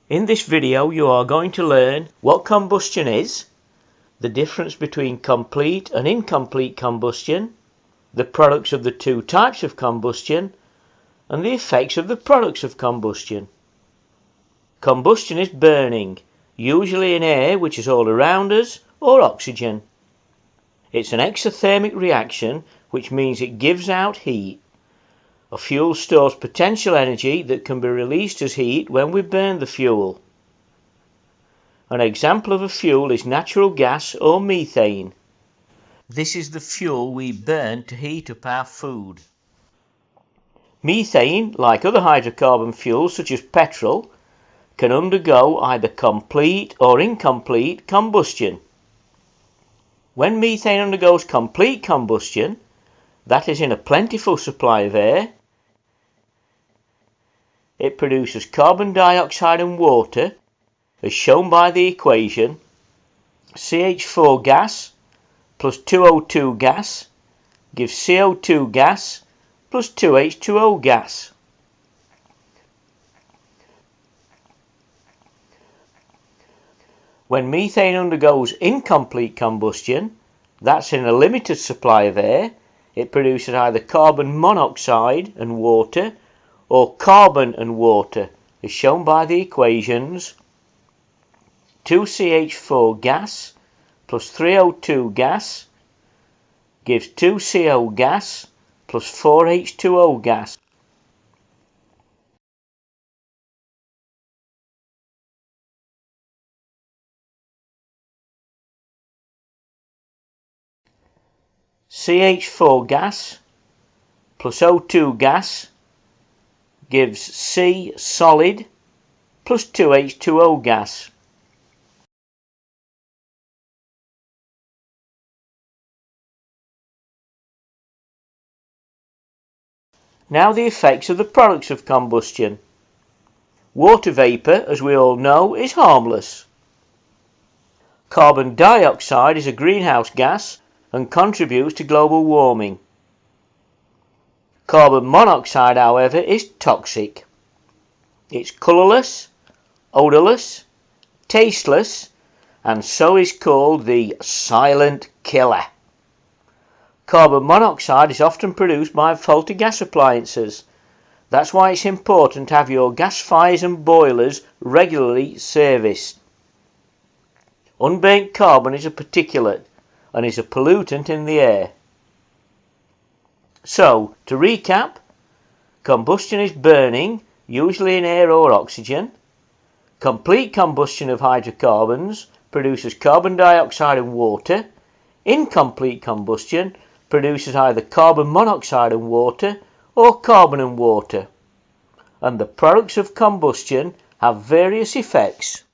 In this video you are going to learn what combustion is, the difference between complete and incomplete combustion, the products of the two types of combustion, and the effects of the products of combustion. Combustion is burning, usually in air which is all around us, or oxygen. It's an exothermic reaction, which means it gives out heat. A fuel stores potential energy that can be released as heat when we burn the fuel. An example of a fuel is natural gas or methane. This is the fuel we burn to heat up our food. Methane, like other hydrocarbon fuels such as petrol, can undergo either complete or incomplete combustion. When methane undergoes complete combustion, that is in a plentiful supply of air, it produces carbon dioxide and water, as shown by the equation. CH4 gas plus 2O2 gas gives CO2 gas plus 2H2O gas. When methane undergoes incomplete combustion, that's in a limited supply of air, it produces either carbon monoxide and water or carbon and water, as shown by the equations. 2CH4 gas plus 3O2 gas gives 2CO gas plus 4H2O gas. CH4 gas plus O2 gas gives C solid plus 2H2O gas. Now the effects of the products of combustion. Water vapour, as we all know, is harmless. Carbon dioxide is a greenhouse gas and contributes to global warming. Carbon monoxide, however, is toxic. It's colourless, odourless, tasteless, and so is called the silent killer. Carbon monoxide is often produced by faulty gas appliances. That's why it's important to have your gas fires and boilers regularly serviced. Unburnt carbon is a particulate and is a pollutant in the air. So, to recap, combustion is burning, usually in air or oxygen. Complete combustion of hydrocarbons produces carbon dioxide and water. Incomplete combustion produces either carbon monoxide and water or carbon and water. And the products of combustion have various effects.